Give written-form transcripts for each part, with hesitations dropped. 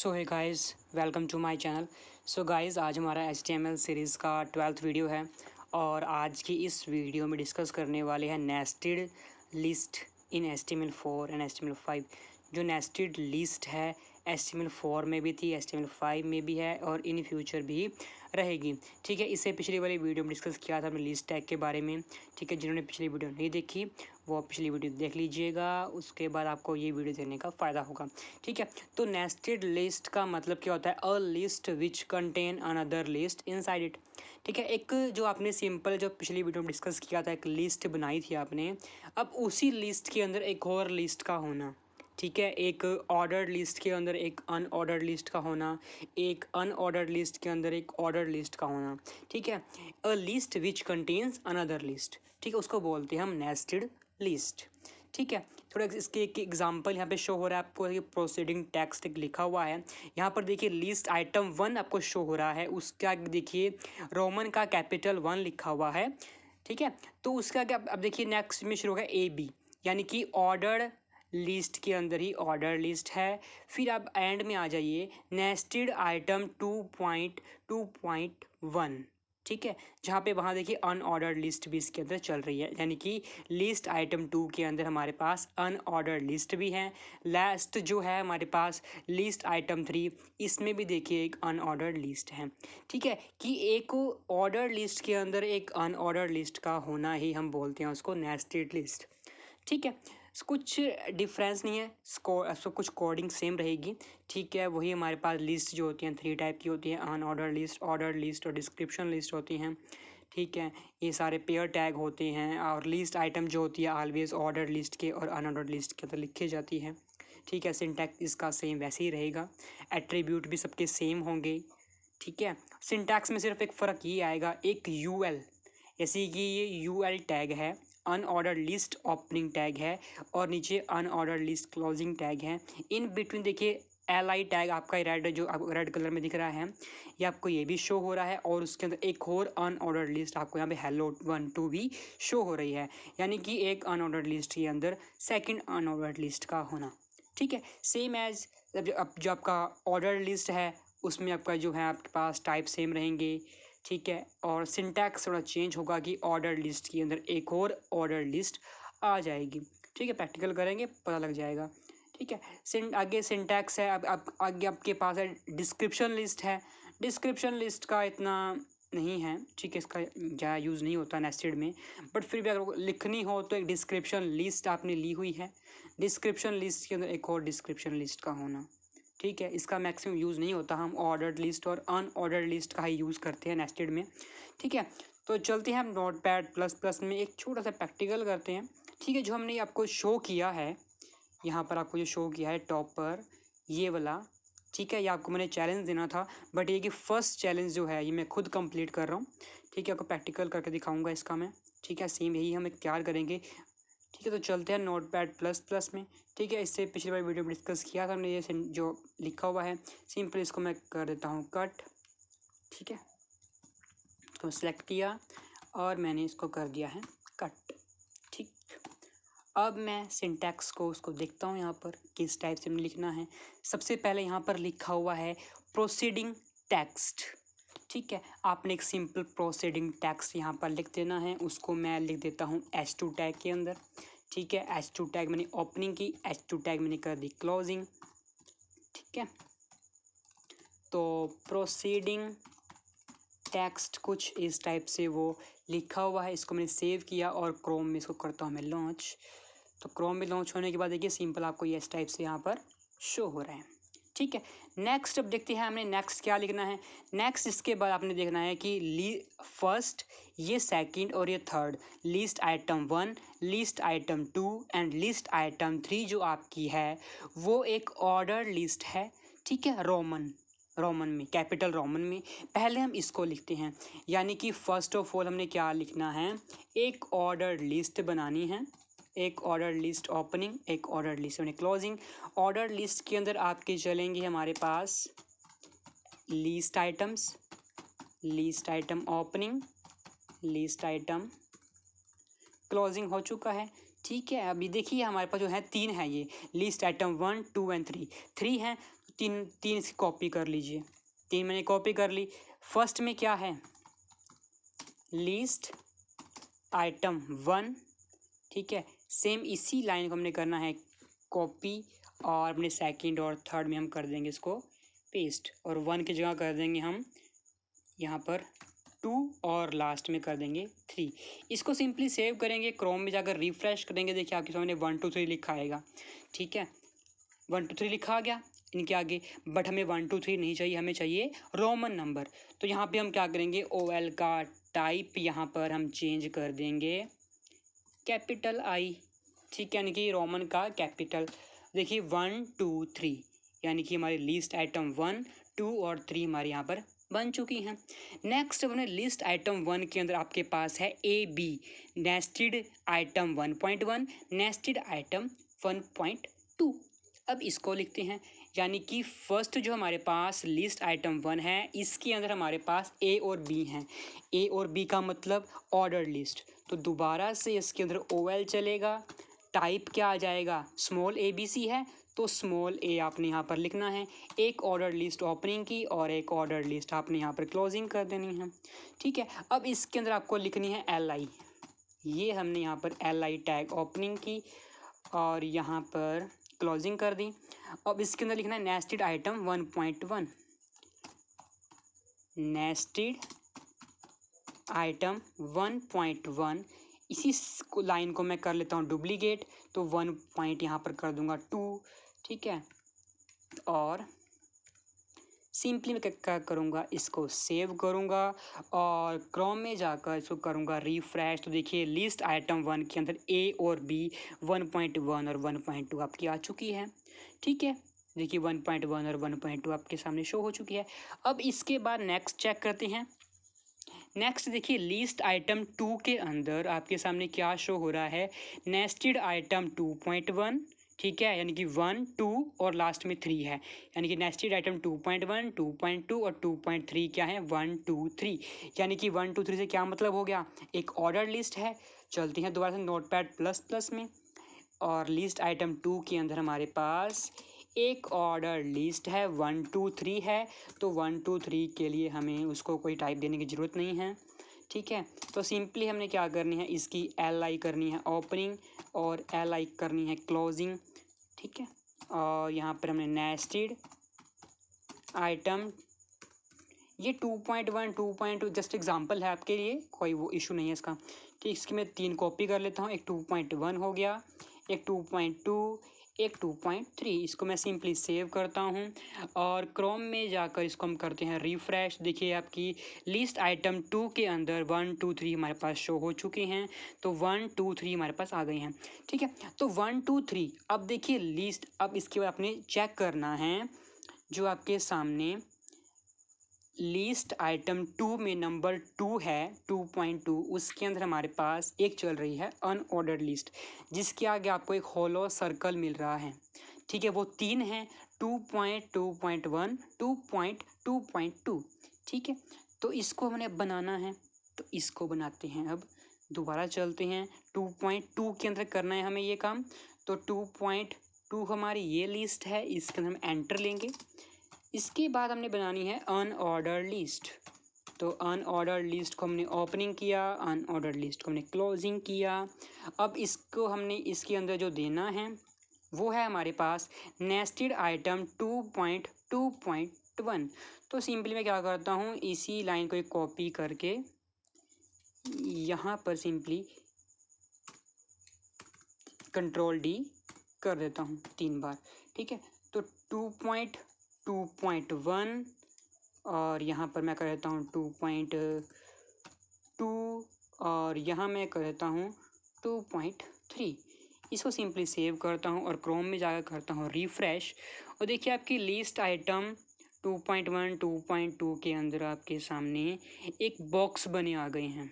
सो है guys, welcome to my channel. So guys, आज हमारा HTML सीरीज़ का 12th वीडियो है और आज की इस वीडियो में डिस्कस करने वाले हैं nested list in HTML4 and HTML5। जो नेस्टेड लिस्ट है HTML4 में भी थी, HTML5 में भी है और इन फ्यूचर भी रहेगी। ठीक है, इससे पिछली वाली वीडियो में डिस्कस किया था हमने लिस्ट टैग के बारे में। ठीक है, जिन्होंने पिछली वीडियो नहीं देखी वो पिछली वीडियो देख लीजिएगा, उसके बाद आपको ये वीडियो देखने का फ़ायदा होगा। ठीक है, तो नेस्टेड लिस्ट का मतलब क्या होता है? A list which contain another list inside it. ठीक है, एक जो आपने सिंपल जो पिछली वीडियो में डिस्कस किया था, एक लिस्ट बनाई थी आपने, अब उसी लिस्ट के अंदर एक और लिस्ट का होना। ठीक है, एक ऑर्डर्ड लिस्ट के अंदर एक अनऑर्डर्ड लिस्ट का होना, एक अनऑर्डर्ड लिस्ट के अंदर एक ऑर्डर्ड लिस्ट का होना। ठीक है, a list which contains another list. ठीक है, उसको बोलते हैं हम नेस्टेड लिस्ट। ठीक है, थोड़ा इसके एक एग्जांपल यहाँ पे शो हो रहा है आपको। ये प्रोसीडिंग टेक्स्ट लिखा हुआ है यहाँ पर, देखिए लिस्ट आइटम 1 आपको शो हो रहा है, उसका देखिए रोमन का कैपिटल 1 लिखा हुआ है। ठीक है, तो उसका क्या, अब देखिए नेक्स्ट में शुरू होगा AB, यानी कि ऑर्डर लिस्ट के अंदर ही ऑर्डर लिस्ट है। फिर आप एंड में आ जाइए, नेस्टेड आइटम 2.2.1। ठीक है, जहाँ पे वहाँ देखिए अनऑर्डर्ड लिस्ट भी इसके अंदर चल रही है, यानी कि लिस्ट आइटम 2 के अंदर हमारे पास अनऑर्डर्ड लिस्ट भी है। लास्ट जो है हमारे पास लिस्ट आइटम 3, इसमें भी देखिए एक अनऑर्डर्ड लिस्ट है। ठीक है, कि एक ऑर्डर लिस्ट के अंदर एक अनऑर्डर्ड लिस्ट का होना ही हम बोलते हैं उसको नेस्टेड लिस्ट। ठीक है, कुछ डिफरेंस नहीं है, सब कुछ कोडिंग सेम रहेगी। ठीक है, वही हमारे पास लिस्ट जो होती हैं 3 टाइप की होती हैं, अनऑर्डर लिस्ट, ऑर्डर लिस्ट और डिस्क्रिप्शन लिस्ट होती हैं। ठीक है, ये सारे पेयर टैग होते हैं और लिस्ट आइटम जो होती है ऑलवेज ऑर्डर लिस्ट के और अनऑर्डर लिस्ट के अंदर लिखी जाती है। ठीक है, सिंटैक्स इसका सेम वैसे ही रहेगा, एट्रीब्यूट भी सबके सेम होंगे। ठीक है, सिंटैक्स में सिर्फ एक फ़र्क ये आएगा, एक UL, जैसे कि ये UL टैग है, अनऑर्डर्ड लिस्ट ओपनिंग टैग है और नीचे अनऑर्डर्ड लिस्ट क्लोजिंग टैग है। इन बिटवीन देखिए LI टैग आपका रेड, जो आपको रेड कलर में दिख रहा है, ये आपको ये भी शो हो रहा है और उसके अंदर एक और अनऑर्डर्ड लिस्ट आपको यहाँ पे hello 1 2 भी शो हो रही है, यानी कि एक अनऑर्डर्ड लिस्ट के अंदर सेकंड अनऑर्डर्ड लिस्ट का होना। ठीक है, सेम एज जो आपका ऑर्डर लिस्ट है उसमें आपका जो है आपके पास टाइप सेम रहेंगे। ठीक है, और सिंटैक्स थोड़ा चेंज होगा कि ऑर्डर लिस्ट के अंदर एक और ऑर्डर लिस्ट आ जाएगी। ठीक है, प्रैक्टिकल करेंगे पता लग जाएगा। ठीक है, आगे सिंटैक्स है, अब आगे आपके पास है डिस्क्रिप्शन लिस्ट है। डिस्क्रिप्शन लिस्ट का इतना नहीं है, ठीक है, इसका ज़्यादा यूज़ नहीं होता नेस्टेड में, बट फिर भी अगर लिखनी हो तो एक डिस्क्रिप्शन लिस्ट आपने ली हुई है, डिस्क्रिप्शन लिस्ट के अंदर एक और डिस्क्रिप्शन लिस्ट का होना। ठीक है, इसका मैक्सिमम यूज़ नहीं होता, हम ऑर्डर्ड लिस्ट और अनऑर्डर्ड लिस्ट का ही यूज़ करते हैं नेस्टेड में। ठीक है, तो चलते हैं हम नोटपैड++ में एक छोटा सा प्रैक्टिकल करते हैं। ठीक है, जो हमने आपको शो किया है यहाँ पर, आपको जो शो किया है टॉप पर ये वाला, ठीक है, ये आपको मैंने चैलेंज देना था, बट ये कि फर्स्ट चैलेंज जो है ये मैं खुद कंप्लीट कर रहा हूँ। ठीक है, आपको प्रैक्टिकल करके दिखाऊंगा इसका मैं। ठीक है, सेम यही हम एक तैयार करेंगे। ठीक है, तो चलते हैं नोटपैड++ में। ठीक है, इससे पिछली बार वीडियो में डिस्कस किया था हमने, ये जो लिखा हुआ है सिंपल इसको मैं कर देता हूँ कट। ठीक है, तो सेलेक्ट किया और मैंने इसको कर दिया है कट। ठीक, अब मैं सिंटैक्स को उसको देखता हूँ यहाँ पर किस टाइप से लिखना है। सबसे पहले यहाँ पर लिखा हुआ है प्रोसीडिंग टेक्स्ट। ठीक है, आपने एक सिंपल प्रोसीडिंग टेक्स्ट यहाँ पर लिख देना है, उसको मैं लिख देता हूँ H2 टैग के अंदर। ठीक है, H2 टैग मैंने ओपनिंग की, H2 टैग मैंने कर दी क्लोजिंग। ठीक है, तो प्रोसीडिंग टेक्स्ट कुछ इस टाइप से वो लिखा हुआ है, इसको मैंने सेव किया और क्रोम में इसको करता हूँ मैं लॉन्च। तो क्रोम में लॉन्च होने के बाद देखिए सिंपल आपको ये इस टाइप से यहाँ पर शो हो रहा है। ठीक है, नेक्स्ट अब देखते हैं हमने नेक्स्ट क्या लिखना है। नेक्स्ट इसके बाद आपने देखना है कि फर्स्ट, ये सेकंड और ये third, list item 1, list item 2 and list item 3 जो आपकी है वो एक ऑर्डर लिस्ट है। ठीक है, रोमन में, कैपिटल रोमन में। पहले हम इसको लिखते हैं, यानी कि फर्स्ट ऑफ ऑल हमने क्या लिखना है, एक ऑर्डर लिस्ट बनानी है, एक ऑर्डर लिस्ट ओपनिंग, एक ऑर्डर लिस्ट यानी क्लोजिंग। ऑर्डर लिस्ट के अंदर आपके चलेंगे हमारे पास list items, list item opening, list item closing हो चुका है। ठीक है, अभी देखिए हमारे पास जो है 3 है, ये लिस्ट आइटम 1 2 एंड 3 हैं। तीन तीन इसकी कॉपी कर लीजिए। तीन मैंने कॉपी कर ली। फर्स्ट में क्या है, लिस्ट आइटम 1, ठीक है। सेम इसी लाइन को हमने करना है कॉपी, और अपने सेकंड और थर्ड में हम कर देंगे इसको पेस्ट, और 1 की जगह कर देंगे हम यहाँ पर 2, और लास्ट में कर देंगे 3। इसको सिंपली सेव करेंगे, क्रोम में जाकर रिफ्रेश करेंगे, देखिए आपके सामने 1 2 3 लिखा आएगा, ठीक है। 1 2 3 लिखा आ गया इनके आगे, बट हमें 1 2 3 नहीं चाहिए, हमें चाहिए रोमन नंबर। तो यहाँ पे हम क्या करेंगे, OL का टाइप यहाँ पर हम चेंज कर देंगे कैपिटल I, ठीक है, यानी कि रोमन का कैपिटल। देखिए 1 2 3, यानी कि हमारी लिस्ट आइटम 1 2 और 3 हमारे यहाँ पर बन चुकी हैं। नेक्स्ट अपने लिस्ट आइटम 1 के अंदर आपके पास है AB, nested item 1.1, nested item 1.2। अब इसको लिखते हैं, यानी कि फर्स्ट जो हमारे पास लिस्ट आइटम 1 है, इसके अंदर हमारे पास A और B हैं। A और B का मतलब ऑर्डर लिस्ट। तो दोबारा से इसके अंदर OL चलेगा, टाइप क्या आ जाएगा, स्मॉल ABC है, तो स्मॉल a आपने यहाँ पर लिखना है। एक ऑर्डर लिस्ट ओपनिंग की और एक ऑर्डर लिस्ट आपने यहाँ पर क्लोजिंग कर देनी है, ठीक है। अब इसके अंदर आपको लिखनी है LI, ये हमने यहाँ पर LI टैग ओपनिंग की और यहाँ पर क्लोजिंग कर दी। अब इसके अंदर लिखना है नेस्टेड आइटम 1.1, नेस्टेड आइटम 1.1। इसी लाइन को मैं कर लेता हूँ डुप्लीकेट, तो 1 पॉइंट यहाँ पर कर दूंगा 2, ठीक है। और सिंपली मैं क्या करूँगा, इसको सेव करूँगा और क्रोम में जाकर इसको करूँगा रिफ्रेश। तो देखिए लिस्ट आइटम 1 के अंदर A और B 1.1 और 1.2 आपकी आ चुकी है, ठीक है। देखिए 1.1 और 1.2 आपके सामने शो हो चुकी है। अब इसके बाद नेक्स्ट चेक करते हैं। नेक्स्ट देखिए लिस्ट आइटम 2 के अंदर आपके सामने क्या शो हो रहा है, नेस्टेड आइटम 2.1, ठीक है, यानी कि 1 2 और लास्ट में 3 है, यानी कि नेस्टेड आइटम 2.1 2.2 और 2.3 क्या है, 1 2 3, यानी कि 1 2 3 से क्या मतलब हो गया, एक ऑर्डर लिस्ट है। चलते हैं दोबारा से नोटपैड प्लस प्लस में, और लिस्ट आइटम 2 के अंदर हमारे पास एक ऑर्डर लिस्ट है 1 2 3 है, तो 1 2 3 के लिए हमें उसको कोई टाइप देने की ज़रूरत नहीं है, ठीक है। तो सिंपली हमने क्या करनी है, इसकी LI करनी है ओपनिंग और LI करनी है क्लोजिंग, ठीक है। और यहाँ पर हमने नेस्टेड आइटम, ये 2.1 2.2 जस्ट एग्जांपल है आपके लिए, कोई वो इशू नहीं है इसका, ठीक। इसकी मैं 3 कॉपी कर लेता हूँ, एक 2.1 हो गया, एक 2.2, एक 2.3। इसको मैं सिंपली सेव करता हूँ और क्रोम में जाकर इसको हम करते हैं रिफ्रेश। देखिए आपकी लिस्ट आइटम 2 के अंदर 1 2 3 हमारे पास शो हो चुके हैं, तो 1 2 3 हमारे पास आ गई हैं, ठीक है। तो 1 2 3, अब देखिए लिस्ट, अब इसके बाद आपने चेक करना है जो आपके सामने लिस्ट आइटम 2 में नंबर 2 है 2.2, उसके अंदर हमारे पास एक चल रही है अनऑर्डर्ड लिस्ट, जिसके आगे आपको एक होलो सर्कल मिल रहा है, ठीक है। वो 3 हैं, 2.2.1 2.2.2, ठीक है। तो इसको हमने बनाना है, तो इसको बनाते हैं। अब दोबारा चलते हैं, 2.2 के अंदर करना है हमें ये काम, तो 2.2 हमारी ये लिस्ट है, इसके अंदर हम एंटर लेंगे। इसके बाद हमने बनानी है अनऑर्डर लिस्ट, तो अनऑर्डर लिस्ट को हमने ओपनिंग किया, अनऑर्डर लिस्ट को हमने क्लोजिंग किया। अब इसको हमने इसके अंदर जो देना है वो है हमारे पास नेस्टेड आइटम 2.2.1। तो सिंपली मैं क्या करता हूँ, इसी लाइन को एक कॉपी करके यहाँ पर सिंपली कंट्रोल D कर देता हूँ 3 बार, ठीक है। तो 2.2.1 और यहाँ पर मैं कर देता हूँ 2.2 और यहाँ मैं कर देता हूँ 2.3। इसको सिंपली सेव करता हूँ और क्रोम में जाकर करता हूँ रिफ्रेश, और देखिए आपकी लिस्ट आइटम 2.1 2.2 के अंदर आपके सामने एक बॉक्स बने आ गए हैं,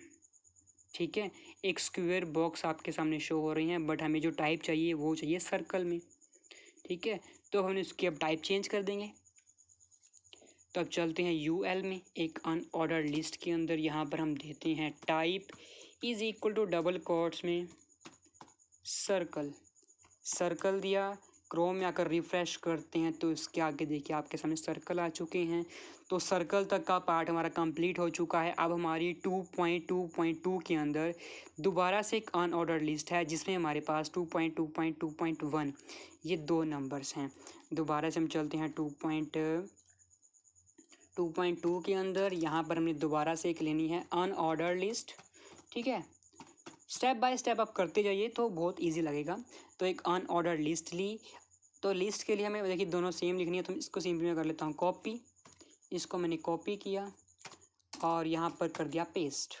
ठीक है। एक स्क्वायर बॉक्स आपके सामने शो हो रही हैं, बट हमें जो टाइप चाहिए वो चाहिए सर्कल में, ठीक है। तो हम इसकी अब टाइप चेंज कर देंगे। तो अब चलते हैं UL में, एक अनऑर्डर लिस्ट के अंदर यहाँ पर हम देते हैं type is equal to double quotes में सर्कल, सर्कल दिया, क्रोम में आकर रिफ़्रेश करते हैं तो इसके आगे देखिए आपके सामने सर्कल आ चुके हैं। तो सर्कल तक का पार्ट हमारा कंप्लीट हो चुका है। अब हमारी 2.2.2 के अंदर दोबारा से एक अनऑर्डर्ड लिस्ट है जिसमें हमारे पास 2.2.2.1 ये दो नंबर्स हैं। दोबारा से हम चलते हैं 2.2 के अंदर। यहाँ पर हमने दोबारा से एक लेनी है अनऑर्डर्ड लिस्ट। ठीक है, स्टेप बाय स्टेप आप करते जाइए तो बहुत इजी लगेगा। तो एक अनऑर्डर्ड लिस्ट ली, तो लिस्ट के लिए हमें देखिए दोनों सेम लिखनी है, तो इसको सिंपली मैं कर लेता हूँ कॉपी। इसको मैंने कॉपी किया और यहाँ पर कर दिया पेस्ट।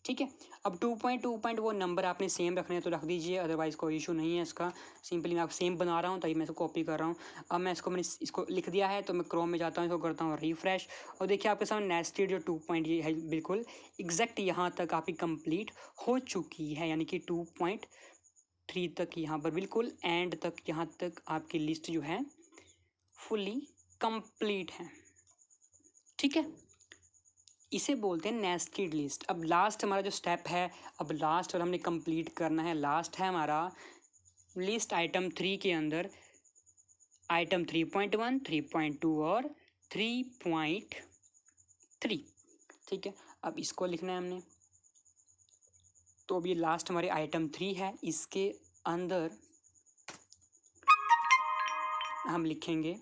ठीक है, अब 2.2 वो नंबर आपने सेम रखने हैं तो रख दीजिए, अदरवाइज़ कोई इशू नहीं है इसका। सिंपली मैं आप सेम बना रहा हूँ तभी मैं इसको कॉपी कर रहा हूँ। अब मैंने इसको लिख दिया है तो मैं क्रोम में जाता हूँ, इसको करता हूँ रिफ़्रेश और देखिए आपके सामने नेस्टेड जो 2 पॉइंट ये है बिल्कुल एग्जैक्ट यहाँ तक आपकी कंप्लीट हो चुकी है, यानी कि 2.3 तक यहाँ पर बिल्कुल एंड तक यहाँ तक आपकी लिस्ट जो है फुली कंप्लीट है। ठीक है, इसे बोलते हैं नेस्टेड लिस्ट। अब लास्ट हमारा जो स्टेप है, अब लास्ट और हमने कंप्लीट करना है। लास्ट है हमारा लिस्ट आइटम 3 के अंदर आइटम 3.1, 3.2 और 3.3। ठीक है, अब इसको लिखना है हमने। तो अब ये लास्ट हमारे आइटम 3 है, इसके अंदर हम लिखेंगे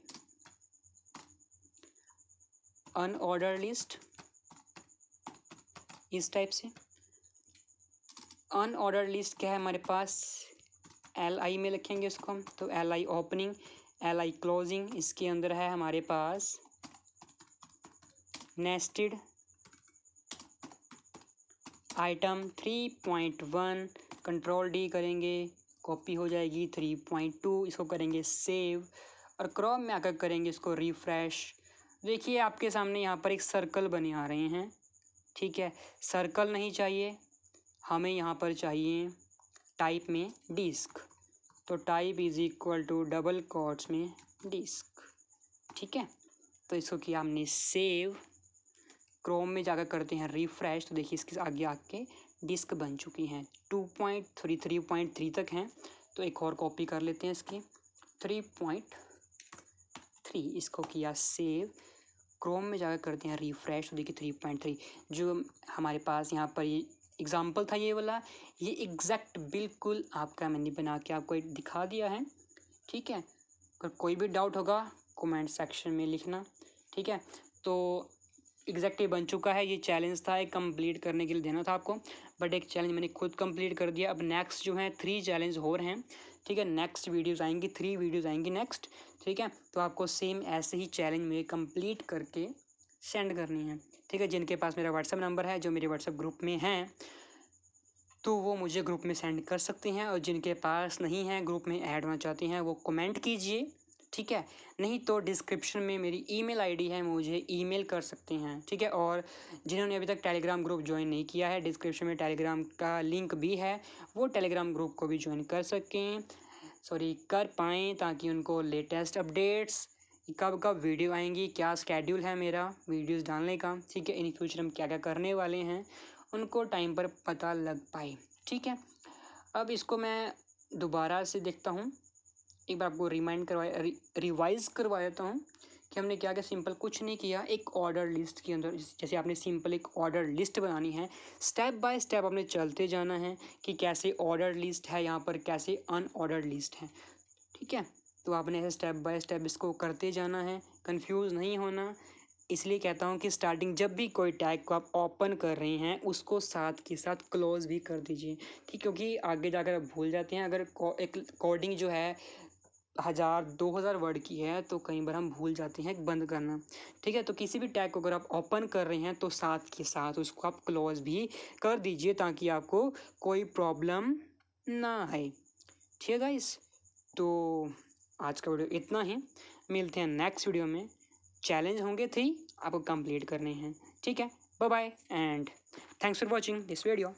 अनऑर्डर लिस्ट इस टाइप से। अनऑर्डर लिस्ट क्या है हमारे पास, LI में लिखेंगे इसको हम। तो LI ओपनिंग, LI क्लोजिंग, इसके अंदर है हमारे पास नेस्टेड आइटम 3.1, कंट्रोल D करेंगे, कॉपी हो जाएगी 3.2, इसको करेंगे सेव और क्रोम में आकर करेंगे इसको रिफ़्रेश। देखिए आपके सामने यहाँ पर एक सर्कल बने आ रहे हैं। ठीक है, सर्कल नहीं चाहिए हमें, यहाँ पर चाहिए टाइप में डिस्क। तो type is equal to double quotes में डिस्क। ठीक है, तो इसको किया हमने सेव, क्रोम में जाकर करते हैं रिफ़्रेश। तो देखिए इसके आगे आके डिस्क बन चुकी हैं, 3.3 तक हैं। तो एक और कॉपी कर लेते हैं इसकी 3.3, इसको किया सेव, क्रोम में जाकर करते हैं रिफ़्रेश। तो देखिए 3.3 जो हमारे पास यहाँ पर ये एग्ज़ाम्पल था, ये वाला ये एग्जैक्ट बिल्कुल आपका मैंने बना के आपको दिखा दिया है। ठीक है, अगर कोई भी डाउट होगा कमेंट सेक्शन में लिखना। ठीक है, तो एग्जैक्ट ये बन चुका है। ये चैलेंज था, एक कंप्लीट करने के लिए देना था आपको, बट एक चैलेंज मैंने खुद कंप्लीट कर दिया। अब नेक्स्ट जो है 3 चैलेंज और हैं। ठीक है, नेक्स्ट वीडियोस आएंगी, 3 वीडियोस आएंगी नेक्स्ट। ठीक है, तो आपको सेम ऐसे ही चैलेंज में कंप्लीट करके सेंड करनी है। ठीक है, जिनके पास मेरा व्हाट्सअप नंबर है, जो मेरे व्हाट्सअप ग्रुप में हैं, तो वो मुझे ग्रुप में सेंड कर सकते हैं, और जिनके पास नहीं है, ग्रुप में ऐड होना चाहते हैं, वो कमेंट कीजिए। ठीक है, नहीं तो डिस्क्रिप्शन में मेरी ईमेल आईडी है, मुझे ईमेल कर सकते हैं। ठीक है, और जिन्होंने अभी तक टेलीग्राम ग्रुप ज्वाइन नहीं किया है, डिस्क्रिप्शन में टेलीग्राम का लिंक भी है, वो टेलीग्राम ग्रुप को भी ज्वाइन कर पाएँ, ताकि उनको लेटेस्ट अपडेट्स, कब कब वीडियो आएंगी, क्या स्केड्यूल है मेरा वीडियोस डालने का, ठीक है, इन फ्यूचर हम क्या क्या करने वाले हैं, उनको टाइम पर पता लग पाए। ठीक है, अब इसको मैं दोबारा से देखता हूँ, एक बार आपको रिवाइज़ करवा देता हूँ कि हमने क्या क्या सिंपल कुछ नहीं किया। एक ऑर्डर लिस्ट के अंदर जैसे आपने सिंपल एक ऑर्डर लिस्ट बनानी है, स्टेप बाय स्टेप आपने चलते जाना है कि कैसे ऑर्डर लिस्ट है यहाँ पर, कैसे अनऑर्डर लिस्ट है। ठीक है, तो आपने ऐसे स्टेप बाय स्टेप इसको करते जाना है, कंफ्यूज नहीं होना। इसलिए कहता हूँ कि स्टार्टिंग जब भी कोई टैग को आप ओपन कर रहे हैं, उसको साथ के साथ क्लोज भी कर दीजिए। ठीक, क्योंकि आगे जाकर आप भूल जाते हैं। अगर एक कोडिंग जो है 1000-2000 वर्ड की है तो कई बार हम भूल जाते हैं बंद करना। ठीक है, तो किसी भी टैग को अगर आप ओपन कर रहे हैं तो साथ के साथ उसको आप क्लोज भी कर दीजिए, ताकि आपको कोई प्रॉब्लम ना आए। ठीक है गाइस, तो आज का वीडियो इतना ही, मिलते हैं नेक्स्ट वीडियो में। चैलेंज होंगे 3, आपको कंप्लीट करने हैं। ठीक है, bye bye and thanks for watching this video.